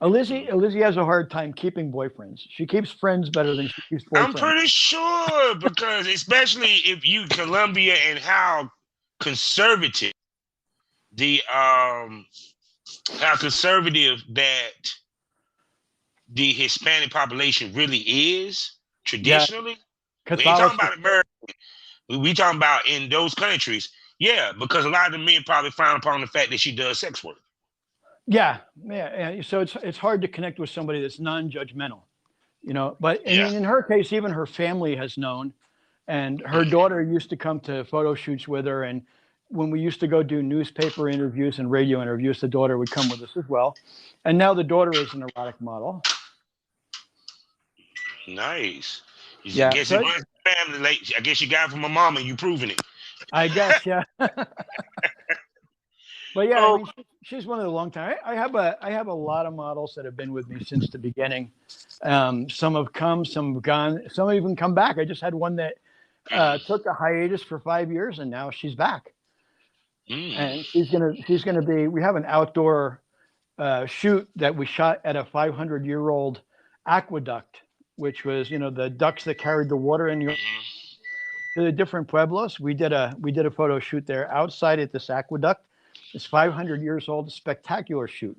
Lizzie has a hard time keeping boyfriends. She keeps friends better than she keeps boyfriends. I'm pretty sure, because especially if you Colombia and how conservative that the Hispanic population really is traditionally. We ain't Catholicism. talking about America. We talking about in those countries. Yeah, because a lot of the men probably frown upon the fact that she does sex work. Yeah. So it's hard to connect with somebody that's non-judgmental, you know. But I mean, in her case, even her family has known, and her daughter used to come to photo shoots with her, and when we used to go do newspaper interviews and radio interviews, the daughter would come with us as well. And now the daughter is an erotic model. Nice. Yeah, I guess it runs family. Like, I guess you got it from my mom, and you proving it. I guess, yeah. But yeah, I mean, she's one of the long time. I have a lot of models that have been with me since the beginning. Some have come, some have gone, some have even come back. I just had one that took a hiatus for 5 years, and now she's back. And she's gonna be. We have an outdoor shoot that we shot at a 500-year-old aqueduct, which was, you know, the ducks that carried the water in to the different pueblos. We did a photo shoot there outside at this aqueduct. It's 500 years old, a spectacular shoot.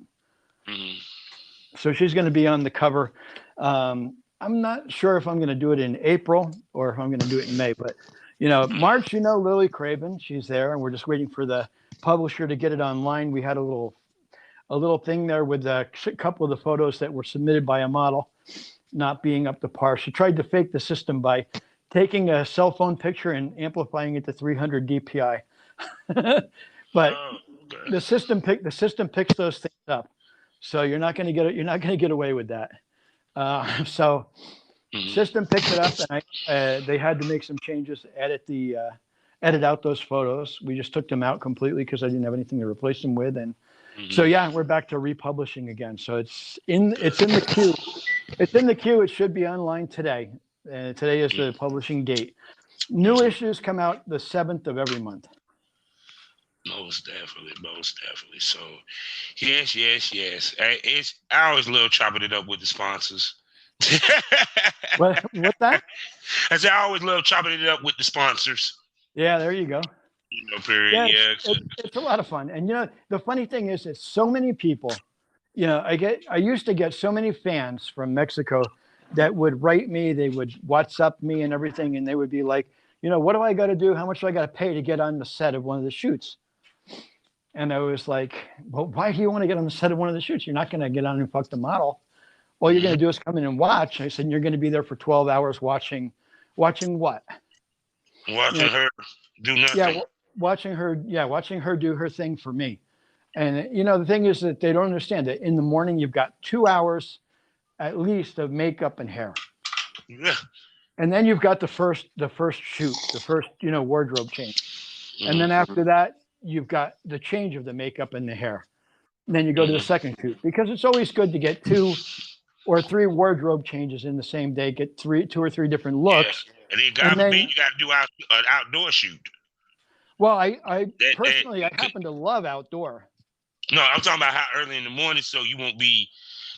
So she's going to be on the cover. I'm not sure if I'm going to do it in April or if I'm going to do it in May, but you know, March, you know, Lily Craven, she's there, and we're just waiting for the publisher to get it online. We had a little thing there with a couple of the photos that were submitted by a model not being up to par. She tried to fake the system by taking a cell phone picture and amplifying it to 300 DPI. But the system picks those things up, so you're not going to get away with that. System picked it up, and they had to make some changes, edit out those photos. We just took them out completely because I didn't have anything to replace them with, and so yeah, we're back to republishing again. So it's in the queue. It's in the queue. It should be online today. Today is the publishing date. New issues come out the 7th of every month. Most definitely. So, yes. I always love chopping it up with the sponsors. What's that? I said I always love chopping it up with the sponsors. Yeah, there you go. You know, period. Yeah, it's a lot of fun. And you know, the funny thing is that so many people, you know, I used to get so many fans from Mexico that would write me, they would WhatsApp me and everything, and they would be like, you know, what do I got to do? How much do I got to pay to get on the set of one of the shoots? And I was like, well, why do you want to get on the set of one of the shoots? You're not going to get on and fuck the model. All you're going to do is come in and watch. I said, you're going to be there for 12 hours watching what? Watching her do nothing. Yeah, watching her do her thing for me. And, you know, the thing is that they don't understand that in the morning, you've got 2 hours at least of makeup and hair. Yeah. And then you've got the first shoot, the first, you know, wardrobe change. And then after that, you've got the change of the makeup and the hair. And then you go to the second shoot, because it's always good to get 2 or 3 wardrobe changes in the same day, get 2 or 3 different looks. Yeah. And then you got to do an outdoor shoot. Well, I personally happen to love outdoor. No, I'm talking about how early in the morning, so you won't be,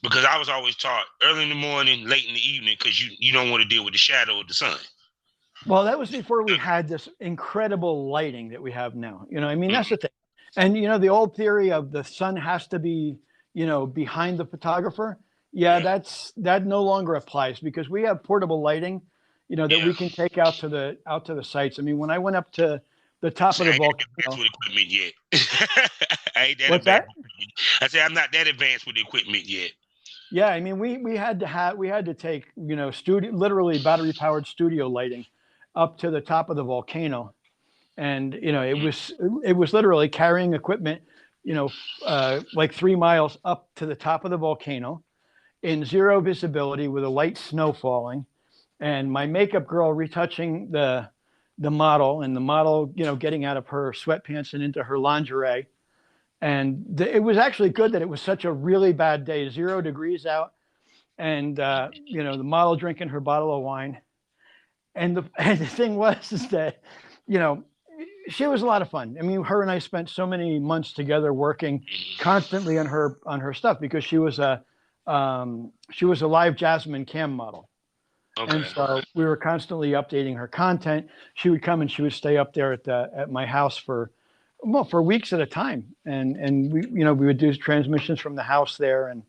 because I was always taught early in the morning, late in the evening, because you don't want to deal with the shadow of the sun. Well, that was before we had this incredible lighting that we have now. You know, I mean, that's the thing. And, you know, the old theory of the sun has to be, you know, behind the photographer. Yeah, that no longer applies, because we have portable lighting, you know, that we can take out to the sites. I mean, when I went up to the top of the volcano. With equipment yet. I ain't that What's that? I said I'm not that advanced with the equipment yet. Yeah, I mean, we had to take, you know, literally battery powered studio lighting up to the top of the volcano, and you know, it was literally carrying equipment, you know, like 3 miles up to the top of the volcano, in zero visibility with a light snow falling, and my makeup girl retouching the model, and the model, you know, getting out of her sweatpants and into her lingerie. And it was actually good that it was such a really bad day, 0 degrees out, and you know, the model drinking her bottle of wine. And the thing was is that, you know, she was a lot of fun. I mean, her and I spent so many months together working constantly on her stuff, because she was a live Jasmine cam model. Okay. And so we were constantly updating her content. She would come and she would stay up there at my house for weeks at a time. And we would do transmissions from the house there. And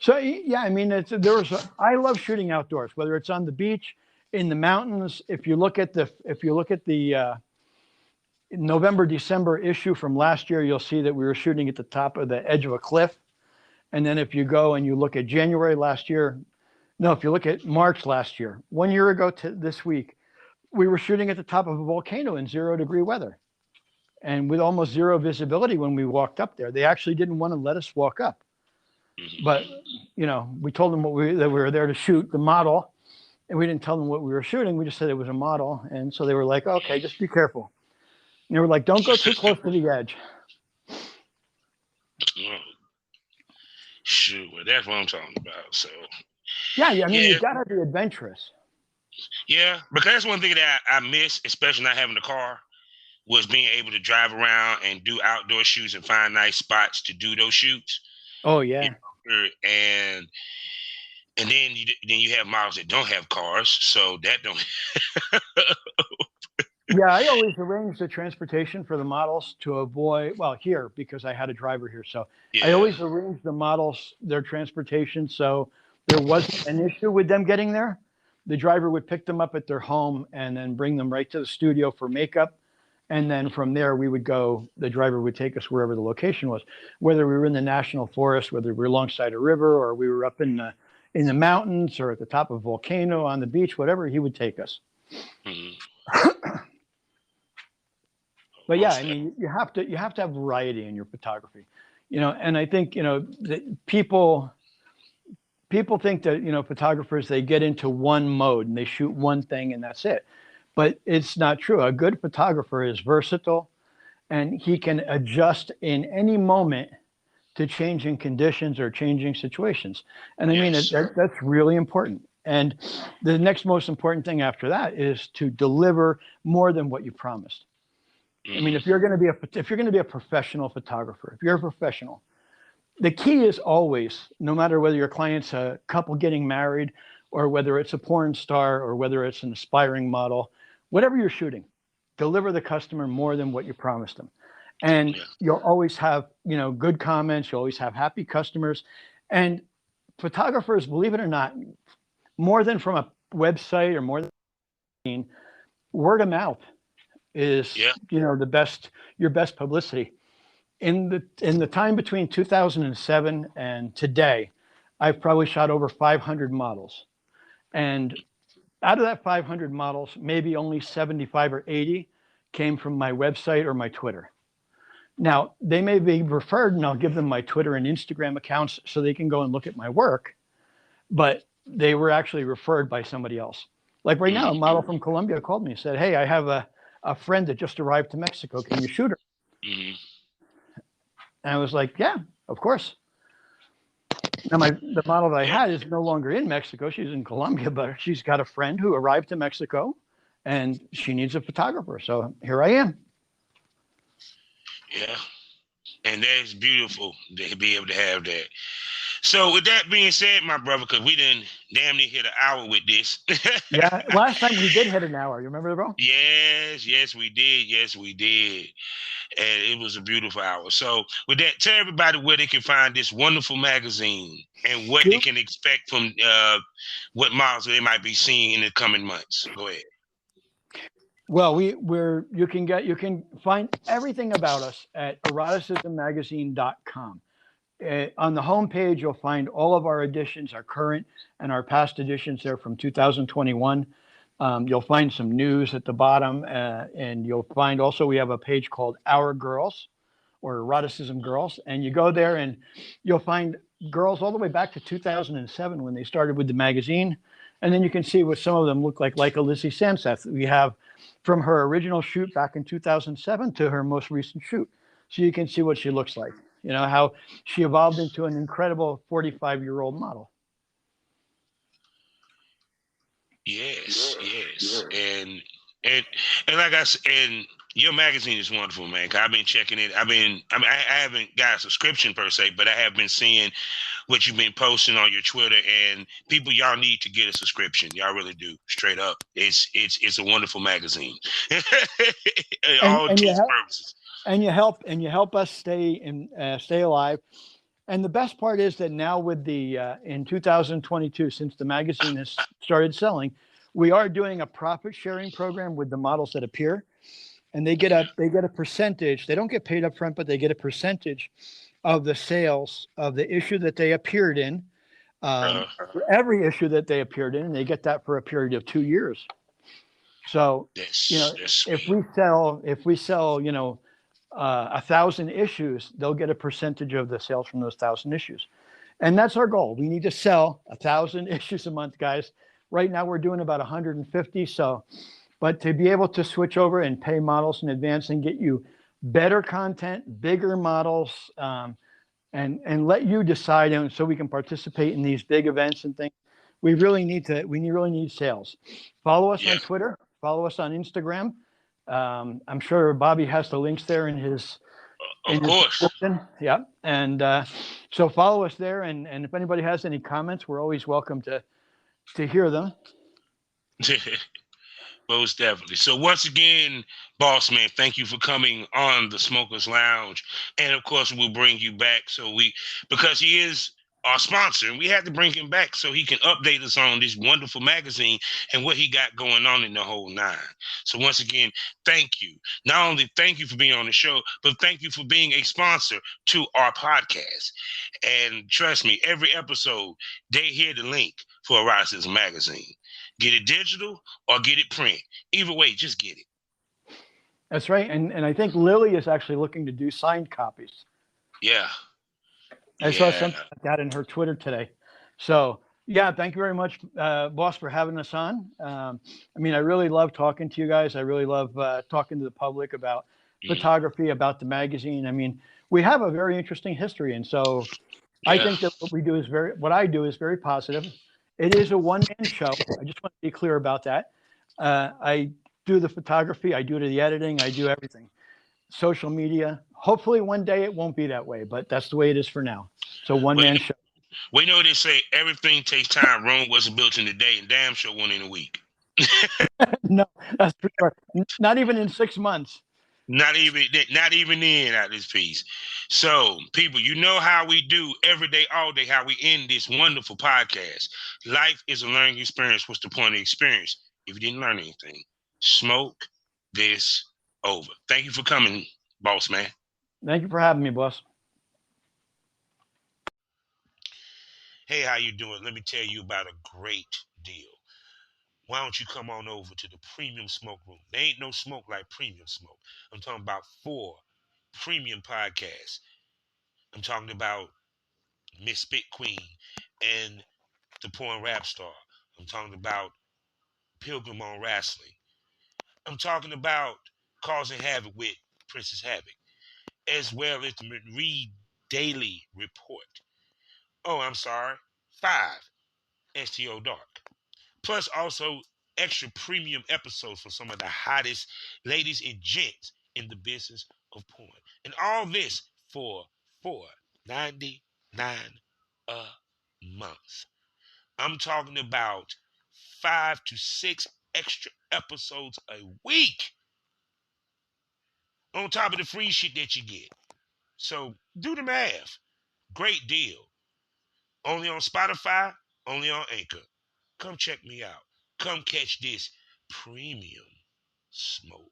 So yeah, I mean, I love shooting outdoors, whether it's on the beach, in the mountains. If you look at the November December issue from last year, you'll see that we were shooting at the top of the edge of a cliff. And then if you go and you look at January last year, no, if you look at March last year, 1 year ago to this week, we were shooting at the top of a volcano in 0-degree weather, and with almost zero visibility when we walked up there. They actually didn't want to let us walk up. But, you know, we told them that we were there to shoot the model, and we didn't tell them what we were shooting. We just said it was a model. And so they were like, okay, just be careful. And they were like, don't go too close to the edge. Oh, shoot, well, that's what I'm talking about. So, yeah, I mean, you got to be adventurous. Yeah, because that's one thing that I miss, especially not having a car, was being able to drive around and do outdoor shoots and find nice spots to do those shoots. Oh, yeah. You know, and then you have models that don't have cars, so that don't. Yeah, I always arrange the transportation for the models to avoid, well, here, because I had a driver here. So yeah. I always arrange the models, their transportation, so there wasn't an issue with them getting there. The driver would pick them up at their home and then bring them right to the studio for makeup. And then from there, the driver would take us wherever the location was, whether we were in the national forest, whether we were alongside a river, or we were up in the mountains or at the top of a volcano on the beach, whatever, he would take us. Mm-hmm. But yeah, I mean, you have to have variety in your photography, you know. And I think, you know, people think that, you know, photographers, they get into one mode and they shoot one thing and that's it. But it's not true. A good photographer is versatile, and he can adjust in any moment to changing conditions or changing situations. And I mean, that's really important. And the next most important thing after that is to deliver more than what you promised. I mean, if you're going to be a professional photographer, if you're a professional, the key is always, no matter whether your client's a couple getting married, or whether it's a porn star, or whether it's an aspiring model, whatever you're shooting, deliver the customer more than what you promised them. And you'll always have, you know, good comments. You'll always have happy customers. And photographers, believe it or not, more than from a website or more than word of mouth is, you know, your best publicity. In the time between 2007 and today, I've probably shot over 500 models. And out of that 500 models, maybe only 75 or 80 came from my website or my Twitter. Now, they may be referred, and I'll give them my Twitter and Instagram accounts so they can go and look at my work, but they were actually referred by somebody else. Like right now, a model from Colombia called me and said, hey, I have a friend that just arrived to Mexico. Can you shoot her? Mm-hmm. And I was like, yeah, of course. Now, the model that I had is no longer in Mexico. She's in Colombia, but she's got a friend who arrived to Mexico, and she needs a photographer. So here I am. Yeah. And that's beautiful to be able to have that. So with that being said, my brother, because we didn't damn near hit an hour with this. Yeah, last time we did hit an hour. You remember, bro? Yes, we did. Yes, we did. And it was a beautiful hour. So with that, tell everybody where they can find this wonderful magazine and what they can expect from what models they might be seeing in the coming months. Go ahead. Well, you can find everything about us at eroticismmagazine.com. On the homepage, you'll find all of our editions, our current and our past editions there from 2021. You'll find some news at the bottom, and you'll find also we have a page called Our Girls, or Eroticism Girls, and you go there and you'll find girls all the way back to 2007 when they started with the magazine, and then you can see what some of them look like a Lizzie Samseth. We have from her original shoot back in 2007 to her most recent shoot, so you can see what she looks like. You know, how she evolved into an incredible 45-year-old model. Yes. And like I said, and your magazine is wonderful, man. I've been checking it. I haven't got a subscription per se, but I have been seeing what you've been posting on your Twitter, and people, y'all need to get a subscription. Y'all really do. Straight up. It's a wonderful magazine. All intents and purposes. And you help us stay alive. And the best part is that now with the in 2022, since the magazine has started selling, we are doing a profit sharing program with the models that appear, and they get a percentage. They don't get paid up front, but they get a percentage of the sales of the issue that they appeared in, for every issue that they appeared in, and they get that for a period of 2 years. So, if we sell, 1,000 issues, they'll get a percentage of the sales from those 1,000 issues. And that's our goal. We need to sell 1,000 issues a month, guys. Right now we're doing about 150. So, but to be able to switch over and pay models in advance and get you better content, bigger models, and let you decide, and so we can participate in these big events and things. We really need sales. Follow us on Twitter. Follow us on Instagram. I'm sure Bobby has the links there in his. Of course. Yeah. And so follow us there. And if anybody has any comments, we're always welcome to hear them. Most definitely. So once again, Boss Man, thank you for coming on the Smokers Lounge. And of course, we'll bring you back because he is our sponsor, and we had to bring him back so he can update us on this wonderful magazine and what he got going on in the whole nine. So once again, thank you. Not only thank you for being on the show, but thank you for being a sponsor to our podcast. And trust me, every episode, they hear the link for Horizons Magazine. Get it digital or get it print. Either way, just get it. That's right. And I think Lily is actually looking to do signed copies. Yeah. I saw something like that in her Twitter today. So, yeah, thank you very much, boss, for having us on. I really love talking to you guys. I really love talking to the public about photography, about the magazine. We have a very interesting history. And so I think that what I do is very positive. It is a one-man show. I just want to be clear about that. I do the photography. I do the editing. I do everything. Social media. Hopefully one day it won't be that way, but that's the way it is for now. So one-man show. We know they say everything takes time. Rome wasn't built in a day, and damn sure one in a week. No, that's for sure. Not even in 6 months. Not even in out this piece. So, people, you know how we do every day, all day, how we end this wonderful podcast. Life is a learning experience. What's the point of the experience? If you didn't learn anything, smoke this over. Thank you for coming, boss man. Thank you for having me, boss. Hey, how you doing? Let me tell you about a great deal. Why don't you come on over to the Premium Smoke Room? There ain't no smoke like Premium Smoke. I'm talking about 4 premium podcasts. I'm talking about Miss Spit Queen and the Porn Rap Star. I'm talking about Pilgrim on Wrestling. I'm talking about Causing Havoc with Princess Havoc, as well as the Reed Daily Report. Oh, I'm sorry, 5 STO Dark. Plus also extra premium episodes for some of the hottest ladies and gents in the business of porn. And all this for $4.99 a month. I'm talking about 5 to 6 extra episodes a week on top of the free shit that you get. So do the math. Great deal. Only on Spotify, only on Anchor. Come check me out. Come catch this premium smoke.